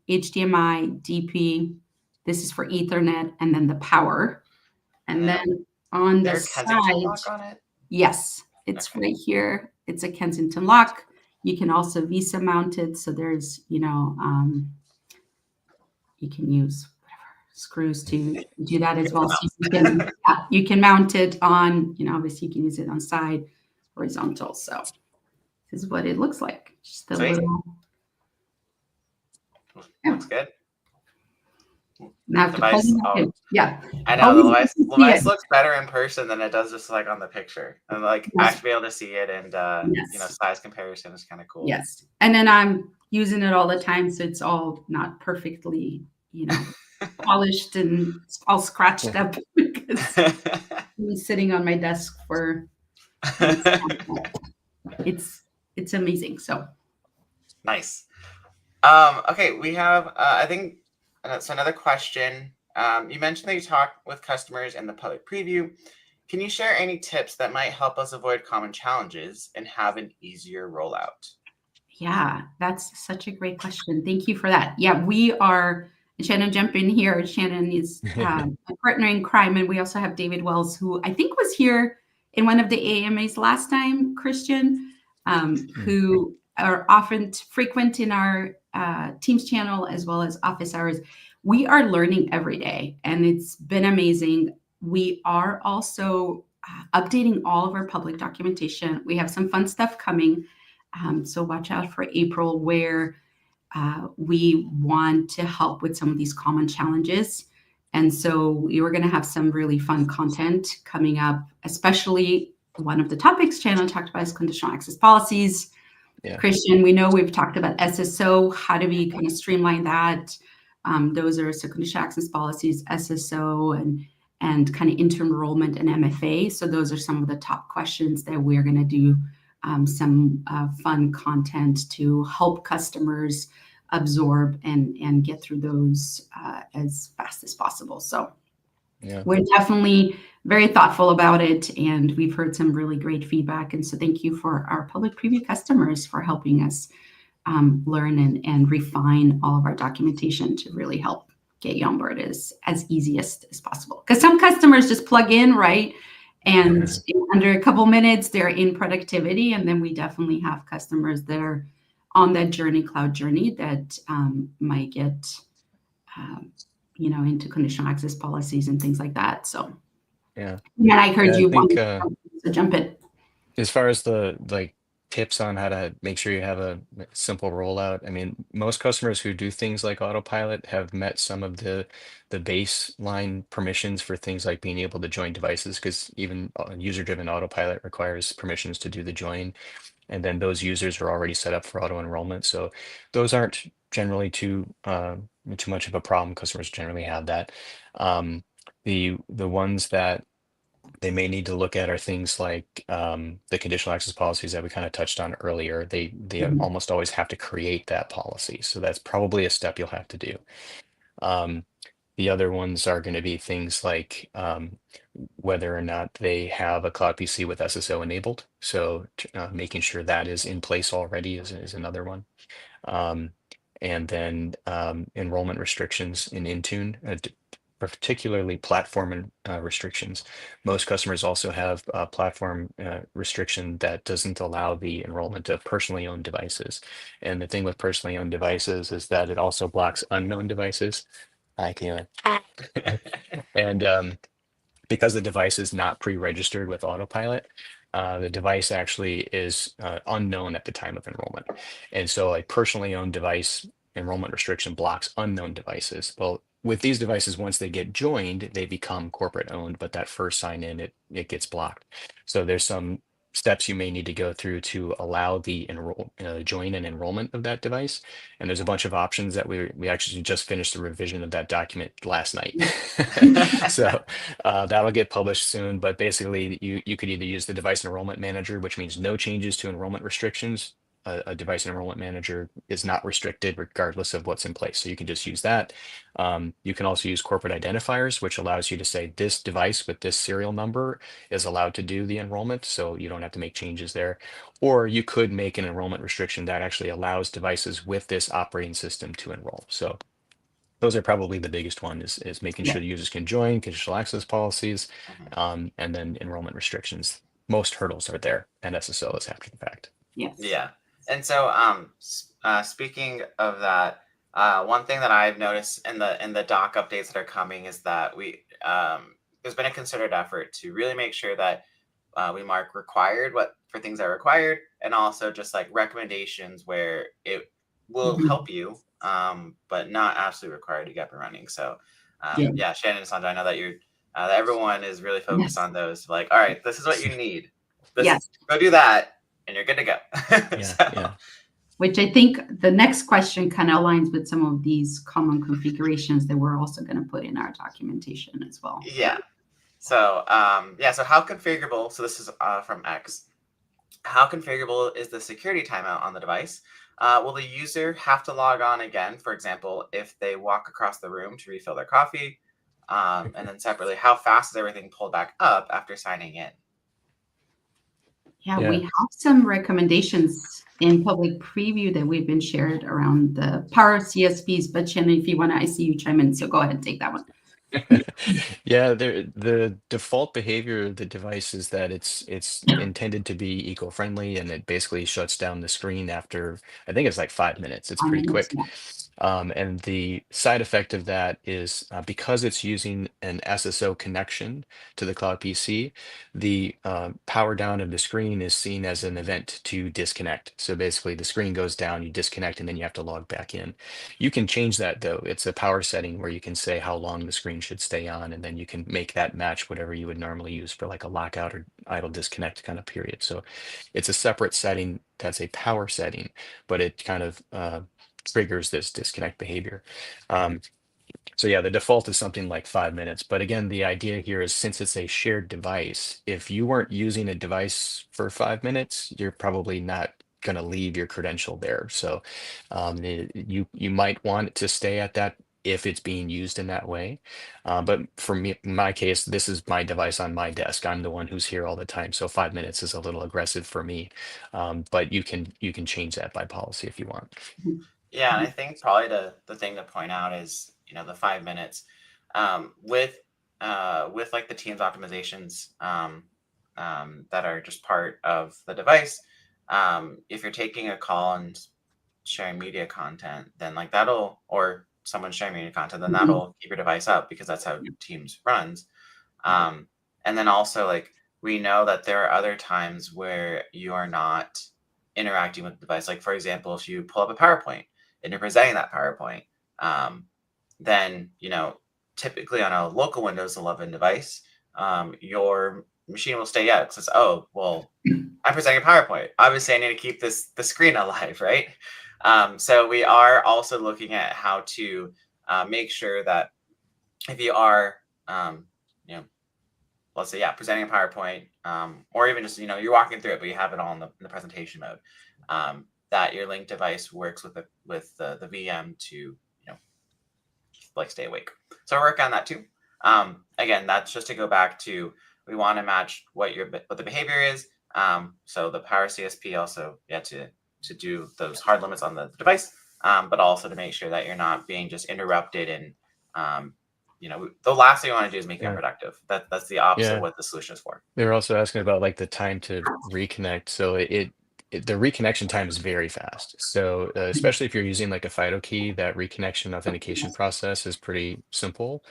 HDMI, DP. This is for Ethernet, and then the power. And then on the side, lock on it? Yes, it's right here. It's a Kensington lock. You can also Visa mount it. So there's, you can use screws to do that as well. So you can mount it on, obviously you can use it on side, horizontal. So this is what it looks like. Just a little. Looks good. Now yeah. I know the device looks better in person than it does just like on the picture. And actually be able to see it and size comparison is kind of cool. Yes. And then I'm using it all the time, so it's all not perfectly, polished and all scratched up because I'm sitting on my desk for it's amazing. So nice. Okay, we have I think that's another question. You mentioned that you talk with customers in the public preview. Can you share any tips that might help us avoid common challenges and have an easier rollout? Yeah, that's such a great question. Thank you for that. Yeah, we are, Shannon, jump in here. Shannon is a partner in crime, and we also have David Wells, who I think was here in one of the AMAs last time, Christian, who are often frequent in our Teams channel as well as office hours. We are learning every day, and it's been amazing. We are also updating all of our public documentation. We have some fun stuff coming. So watch out for April, where we want to help with some of these common challenges. And so we were going to have some really fun content coming up, especially one of the topics Shannon talked about is conditional access policies. Yeah. Christian, we know we've talked about SSO. How do we kind of streamline that? Those are so conditional access policies, SSO, and kind of inter-enrollment and MFA. So those are some of the top questions that we're going to do some fun content to help customers absorb and get through those as fast as possible. So Yeah. we're definitely very thoughtful about it, and we've heard some really great feedback. And so thank you for our public preview customers for helping us learn and refine all of our documentation to really help get you on board as easiest as possible. Because some customers just plug in, right? And under a couple minutes, they're in productivity. And then we definitely have customers that are on that cloud journey that might get, into conditional access policies and things like that. So, Yeah. And I heard you think, want to jump in. as far as the tips on how to make sure you have a simple rollout, I mean, most customers who do things like autopilot have met some of the baseline permissions for things like being able to join devices, because even user-driven autopilot requires permissions to do the join. And then those users are already set up for auto enrollment. So those aren't generally too much of a problem. Customers generally have that. The ones that they may need to look at are things like the conditional access policies that we kind of touched on earlier. They Mhm. almost always have to create that policy. So that's probably a step you'll have to do. The other ones are going to be things like whether or not they have a cloud PC with SSO enabled. So making sure that is in place already is another one. And then enrollment restrictions in Intune, particularly platform restrictions. Most customers also have a platform restriction that doesn't allow the enrollment of personally owned devices. And the thing with personally owned devices is that it also blocks unknown devices. Hi, Keelan. And because the device is not pre-registered with autopilot, the device actually is unknown at the time of enrollment. And so a personally owned device enrollment restriction blocks unknown devices. Well, with these devices, once they get joined, they become corporate owned, but that first sign in, it gets blocked. So there's some steps you may need to go through to allow the join and enrollment of that device. And there's a bunch of options that we actually just finished the revision of that document last night. So that'll get published soon. But basically, you could either use the device enrollment manager, which means no changes to enrollment restrictions. A device enrollment manager is not restricted regardless of what's in place. So you can just use that. You can also use corporate identifiers, which allows you to say this device with this serial number is allowed to do the enrollment. So you don't have to make changes there. Or you could make an enrollment restriction that actually allows devices with this operating system to enroll. So those are probably the biggest one is making sure the users can join, conditional access policies, and then enrollment restrictions. Most hurdles are there, and SSO is after the fact. Yes. Yeah. And so speaking of that, one thing that I've noticed in the doc updates that are coming is that there's been a concerted effort to really make sure that we mark required for things that are required, and also just like recommendations where it will help you, but not absolutely required to get up and running. So yeah, Shannon and Sandra, I know that that everyone is really focused on those. Like, all right, this is what you need. Go do that, and you're good to go. Yeah. Which I think the next question kind of aligns with some of these common configurations that we're also going to put in our documentation as well. Yeah. So so how configurable, so this is from X, how configurable is the security timeout on the device? Will the user have to log on again, for example, if they walk across the room to refill their coffee? And then separately, how fast is everything pulled back up after signing in? Yeah, we have some recommendations in public preview that we've been shared around the power CSPs. But Shannon, if you want to, I see you chime in, so go ahead and take that one. Yeah, the default behavior of the device is that it's intended to be eco-friendly, and it basically shuts down the screen after, I think it's like 5 minutes. It's pretty quick. And the side effect of that is because it's using an SSO connection to the cloud PC, the power down of the screen is seen as an event to disconnect. So basically, the screen goes down, you disconnect, and then you have to log back in. You can change that though. It's a power setting where you can say how long the screen should stay on, and then you can make that match whatever you would normally use for like a lockout or idle disconnect kind of period. So it's a separate setting that's a power setting, but it kind of triggers this disconnect behavior. Um, so yeah, the default is something like 5 minutes. But again, the idea here is since it's a shared device, if you weren't using a device for 5 minutes, you're probably not going to leave your credential there. So you might want it to stay at that if it's being used in that way. But for me, in my case, this is my device on my desk. I'm the one who's here all the time. So 5 minutes is a little aggressive for me. But you can change that by policy if you want. Yeah, and I think probably the thing to point out is, the 5 minutes with like the Teams optimizations that are just part of the device. If you're taking a call and sharing media content, then like that'll, or someone sharing media content, then that'll keep your device up because that's how Teams runs. And then also like we know that there are other times where you are not interacting with the device. Like for example, if you pull up a PowerPoint and you're presenting that PowerPoint, then typically on a local Windows 11 device, your machine will stay out because oh well, I'm presenting a PowerPoint. Obviously, I need to keep the screen alive, right? So we are also looking at how to make sure that if you are, let's say, presenting a PowerPoint, or even just you're walking through it, but you have it all in the presentation mode, that your link device works with the VM to like stay awake. So we're working on that too. Again, that's just to go back to we want to match what the behavior is. So the Power CSP also to do those hard limits on the device, but also to make sure that you're not being just interrupted and the last thing you want to do is make it unproductive. That's the opposite of what the solution is for. They were also asking about like the time to reconnect. So the reconnection time is very fast. So especially if you're using like a FIDO key, that reconnection authentication process is pretty simple.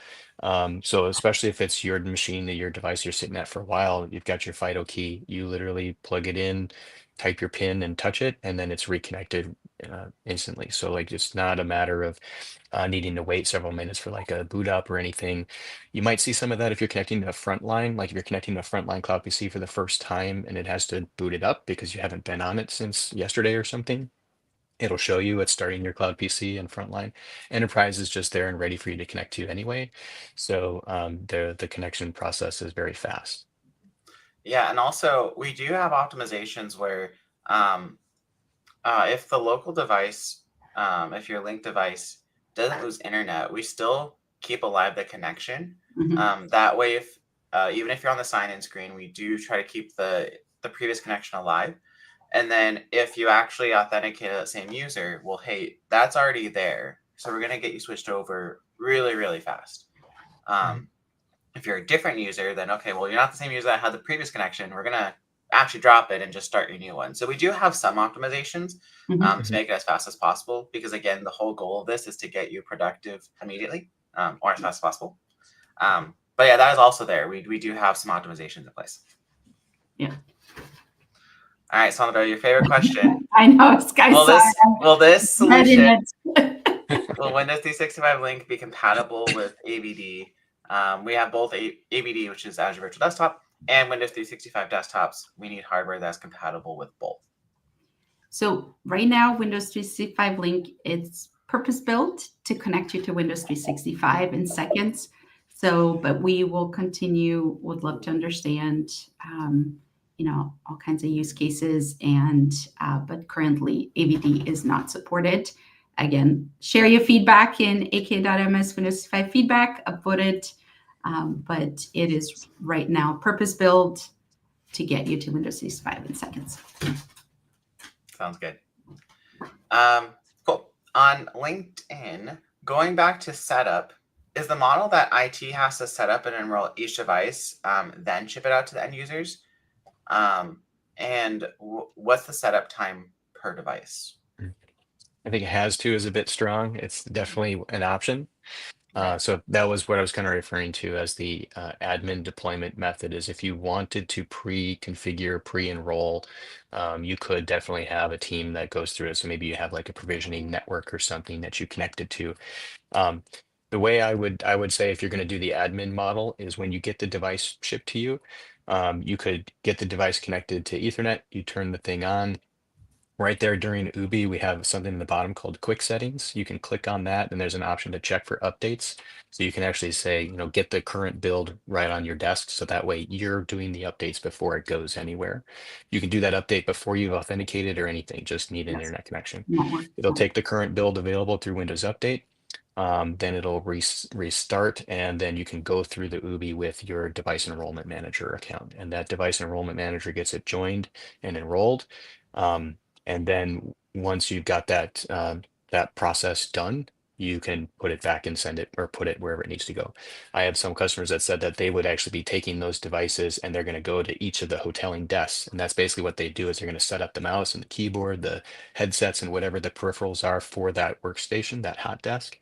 So especially if it's your machine, your device you're sitting at for a while, you've got your FIDO key, you literally plug it in, type your PIN and touch it, and then it's reconnected instantly. So like it's not a matter of needing to wait several minutes for like a boot up or anything. You might see some of that if you're connecting to a Frontline, like if you're connecting to a Frontline Cloud PC for the first time and it has to boot it up because you haven't been on it since yesterday or something. It'll show you it's starting your Cloud PC and Frontline. Enterprise is just there and ready for you to connect to anyway. So the connection process is very fast. Yeah, and also we do have optimizations where if the local device, if your link device doesn't lose internet, we still keep alive the connection. That way, if even if you're on the sign-in screen, we do try to keep the previous connection alive. And then if you actually authenticate that same user, well, hey, that's already there. So we're going to get you switched over really, really fast. If you're a different user, then okay, well, you're not the same user that had the previous connection. We're going to actually drop it and just start your new one. So we do have some optimizations to make it as fast as possible, because again, the whole goal of this is to get you productive immediately or as fast as possible. But yeah, that is also there. We do have some optimizations in place. Yeah. All right, Sandra, your favorite question. I know, Sky. Will this solution, will Windows 365 Link be compatible with AVD? We have both AVD, which is Azure Virtual Desktop, and Windows 365 desktops. We need hardware that's compatible with both. So right now, Windows 365 Link, it's purpose-built to connect you to Windows 365 in seconds. So, but we will continue, would love to understand, all kinds of use cases, and but currently AVD is not supported. Again, share your feedback in ak.ms Windows 5 feedback, upvote it, but it is right now purpose-built to get you to Windows 365 in seconds. Sounds good. Cool. On LinkedIn, going back to setup, is the model that IT has to set up and enroll each device, then ship it out to the end users? And what's the setup time per device? I think has to is a bit strong. It's definitely an option. Right. So that was what I was kind of referring to as the admin deployment method is if you wanted to pre-configure, pre-enroll, you could definitely have a team that goes through it. So maybe you have like a provisioning network or something that you connected to. Um, the way I would say if you're going to do the admin model is when you get the device shipped to you, you could get the device connected to Ethernet, you turn the thing on. Right there during Ubi, we have something in the bottom called quick settings. You can click on that and there's an option to check for updates. So you can actually say, get the current build right on your desk. So that way you're doing the updates before it goes anywhere. You can do that update before you've authenticated or anything, just need an Yes. internet connection. Network. It'll take the current build available through Windows Update. Then it'll restart, and then you can go through the Ubi with your device enrollment manager account. And that device enrollment manager gets it joined and enrolled. And then once you've got that process done, you can put it back and send it or put it wherever it needs to go. I had some customers that said that they would actually be taking those devices and they're going to go to each of the hoteling desks. And that's basically what they do is they're going to set up the mouse and the keyboard, the headsets and whatever the peripherals are for that workstation, that hot desk.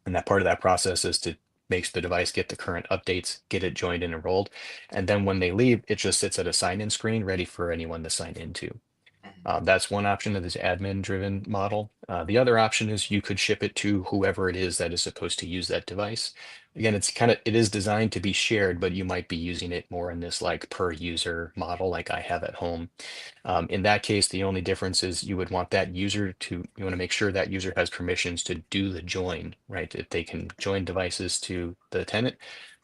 And that part of that process is to make the device get the current updates, get it joined and enrolled. And then when they leave, it just sits at a sign-in screen ready for anyone to sign into. That's one option of this admin-driven model. The other option is you could ship it to whoever it is that is supposed to use that device. Again, it is designed to be shared, but you might be using it more in this like per user model like I have at home. In that case, the only difference is you would want you want to make sure that user has permissions to do the join, right? If they can join devices to the tenant,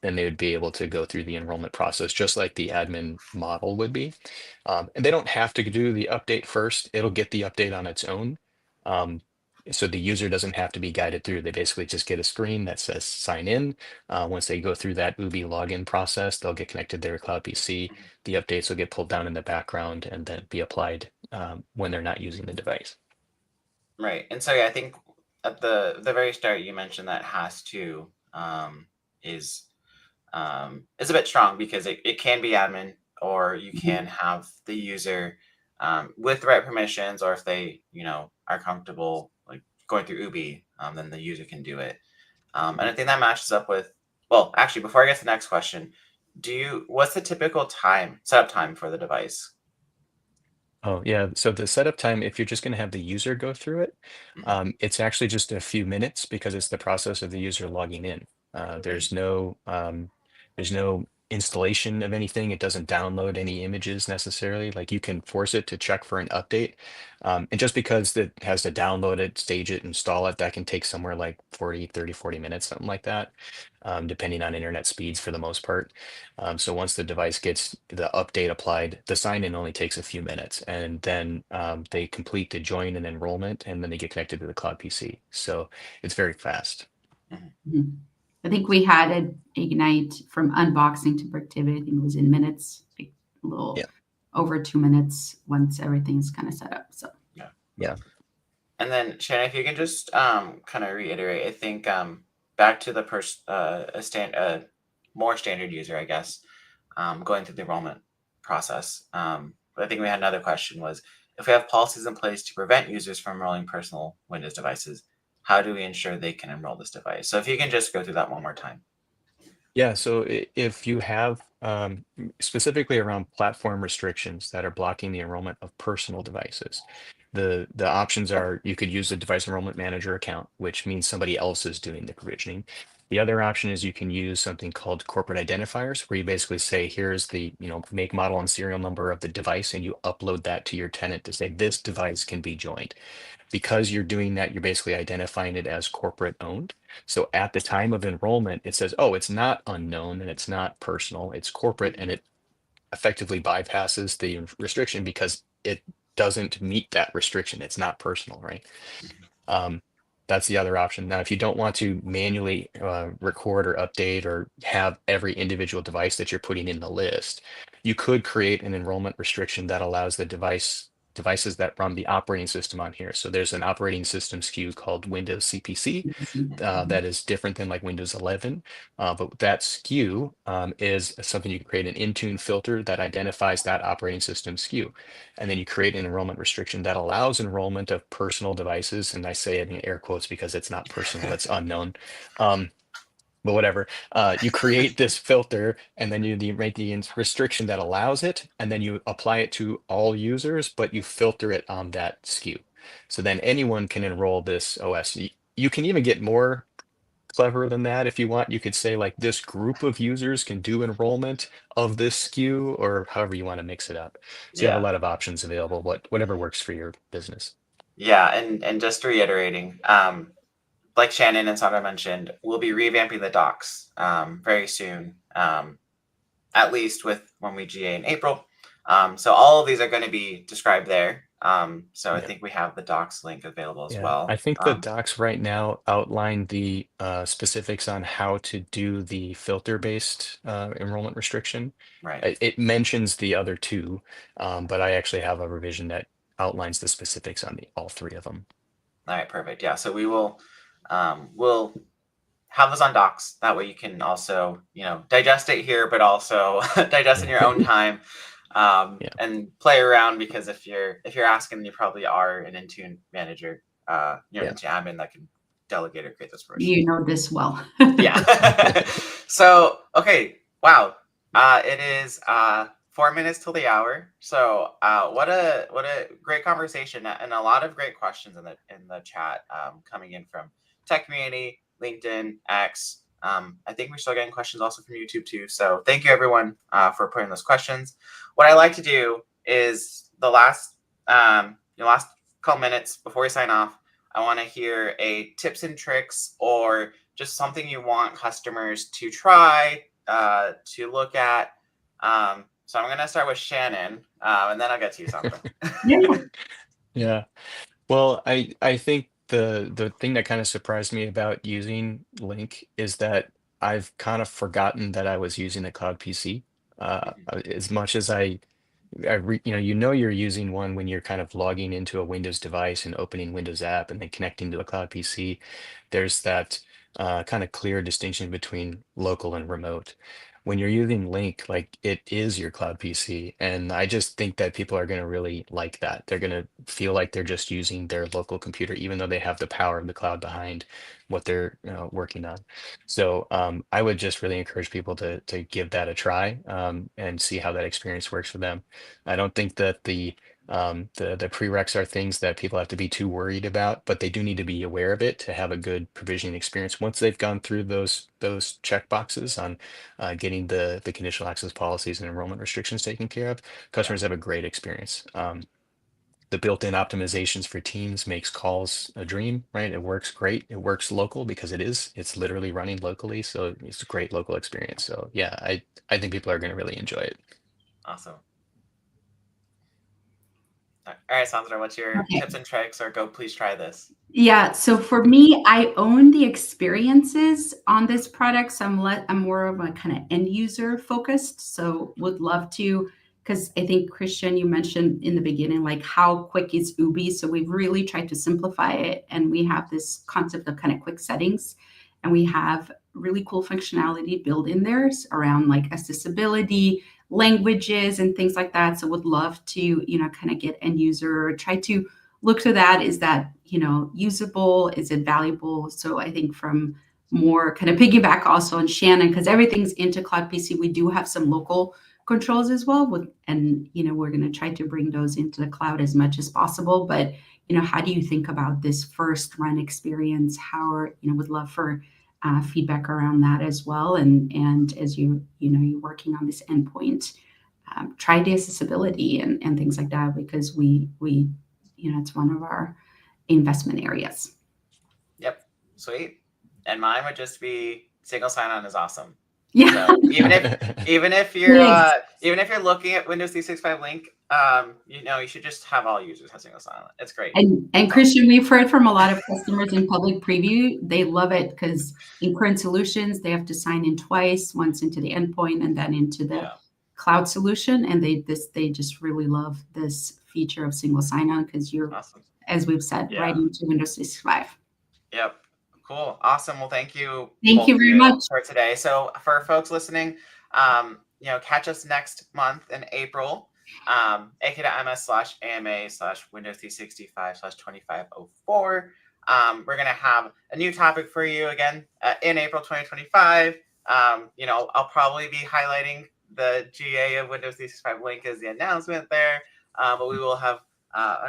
then they would be able to go through the enrollment process, just like the admin model would be. And they don't have to do the update first. It'll get the update on its own. So the user doesn't have to be guided through. They basically just get a screen that says sign in. Once they go through that Ubi login process, they'll get connected to their cloud PC. The updates will get pulled down in the background and then be applied when they're not using the device. Right. And so yeah, I think at the very start you mentioned that has to is a bit strong because it can be admin or you can have the user with the right permissions, or if they are comfortable like going through Ubi, then the user can do it. And I think that matches up with, well, actually, before I get to the next question, what's the typical setup time for the device? Oh, yeah. So the setup time, if you're just going to have the user go through it, Mhm. it's actually just a few minutes because it's the process of the user logging in. There's no installation of anything. It doesn't download any images necessarily. Like you can force it to check for an update. And just because it has to download it, stage it, install it, that can take somewhere like 40 minutes, something like that, depending on internet speeds for the most part. So once the device gets the update applied, the sign-in only takes a few minutes, and then they complete the join and enrollment, and then they get connected to the cloud PC. So it's very fast. Mhm. I think we had an Ignite from unboxing to productivity. I think it was in minutes, like a little Yeah. over 2 minutes once everything's kind of set up. So Yeah. And then Shannon, if you can just kind of reiterate, I think back to the more standard user, I guess, going through the enrollment process. But I think we had another question was, if we have policies in place to prevent users from enrolling personal Windows devices, how do we ensure they can enroll this device? So if you can just go through that one more time. Yeah, so if you have specifically around platform restrictions that are blocking the enrollment of personal devices, the options are you could use a device enrollment manager account, which means somebody else is doing the provisioning. The other option is you can use something called corporate identifiers, where you basically say, here's the make, model, and serial number of the device, and you upload that to your tenant to say this device can be joined. Because you're doing that, you're basically identifying it as corporate owned. So at the time of enrollment, it says, oh, it's not unknown and it's not personal, it's corporate, and it effectively bypasses the restriction because it doesn't meet that restriction. It's not personal, right? Um, that's the other option. Now, if you don't want to manually record or update or have every individual device that you're putting in the list, you could create an enrollment restriction that allows the device devices that run the operating system on here. So there's an operating system SKU called Windows CPC that is different than like Windows 11. But that SKU is something you can create an Intune filter that identifies that operating system SKU. And then you create an enrollment restriction that allows enrollment of personal devices. And I say it in air quotes because it's not personal, it's unknown. But whatever, you create this filter and then you make the restriction that allows it, and then you apply it to all users, but you filter it on that SKU. So then anyone can enroll this OS. You can even get more clever than that if you want. You could say like this group of users can do enrollment of this SKU, or however you want to mix it up. So you have a lot of options available, whatever works for your business. Yeah, and just reiterating, like Shannon and Sandra mentioned, we'll be revamping the docs very soon, at least with when we GA in April. So all of these are going to be described there. So I think we have the docs link available as well. I think the docs right now outline the specifics on how to do the filter-based enrollment restriction. Right. It mentions the other two, but I actually have a revision that outlines the specifics on all three of them. All right, perfect. Yeah, so we will we'll have those on docs. That way you can also, digest it here, but also digest in your own time. And play around, because if you're asking, you probably are an Intune manager, Intune admin that can delegate or create those permissions. You know this well. Yeah. So, okay. Wow. It is 4 minutes till the hour. So what a great conversation, and a lot of great questions in the chat coming in from tech community, LinkedIn, X. I think we're still getting questions also from YouTube too. So thank you everyone for putting those questions. What I like to do is the last couple minutes before we sign off, I want to hear a tips and tricks, or just something you want customers to try, to look at. So I'm going to start with Shannon, and then I'll get to you, Sandra. Yeah. Well, I think the thing that kind of surprised me about using Link is that I've kind of forgotten that I was using a cloud PC. As much as you're using one when you're kind of logging into a Windows device and opening Windows app and then connecting to a cloud PC. There's that kind of clear distinction between local and remote. When you're using Link, like, it is your cloud PC, and I just think that people are going to really like that. They're going to feel like they're just using their local computer, even though they have the power of the cloud behind what they're working on. So I would just really encourage people to give that a try, and see how that experience works for them. I don't think that the prereqs are things that people have to be too worried about, but they do need to be aware of it to have a good provisioning experience. Once they've gone through those check boxes on getting the conditional access policies and enrollment restrictions taken care of, customers have a great experience. The built-in optimizations for Teams makes calls a dream, right? It works great. It works local because it's literally running locally. So it's a great local experience. So yeah, I think people are going to really enjoy it. Awesome. All right, Sandra, what's your tips and tricks, or go please try this? Yeah, so for me, I own the experiences on this product. So I'm more of a kind of end user focused. So would love to, because I think, Christian, you mentioned in the beginning, like, how quick is Ubi? So we've really tried to simplify it. And we have this concept of kind of quick settings. And we have really cool functionality built in there around like accessibility, languages, and things like that. So would love to, kind of get end user, try to look to that. Is that, usable? Is it valuable? So I think from more kind of piggyback also on Shannon, because everything's into cloud PC, we do have some local controls as well and we're going to try to bring those into the cloud as much as possible. But how do you think about this first run experience? Would love for feedback around that as well. And as you're working on this endpoint, try the accessibility and things like that, because we it's one of our investment areas. Yep. Sweet. And mine would just be single sign-on is awesome. Yeah. So even if you're looking at Windows 365 Link, you should just have all users have single sign-on. It's great. And Christian, we've heard from a lot of customers in public preview. They love it because in current solutions, they have to sign in twice, once into the endpoint and then into the cloud solution. And they just really love this feature of single sign-on because you're, Awesome. as we've said, Yeah. right into Windows 365. Yep. Cool. Awesome. Well, thank you. Thank both you of very much. for today. So for folks listening, catch us next month in April, ak.ms/ama/Windows 365/2504. We're going to have a new topic for you again in April 2025. I'll probably be highlighting the GA of Windows 365 link as the announcement there, but we will have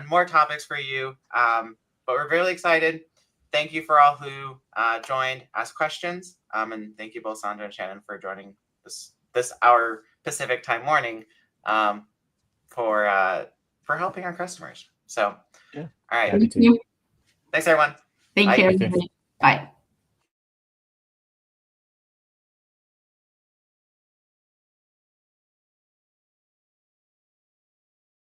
more topics for you. But we're really excited. Thank you for all who joined, asked questions, and thank you both, Sandra and Shannon, for joining this hour Pacific time morning for helping our customers. So, Yeah. all right. Happy Thank to. you. Thanks, everyone. Thank Bye. you, Take care. everybody. Bye.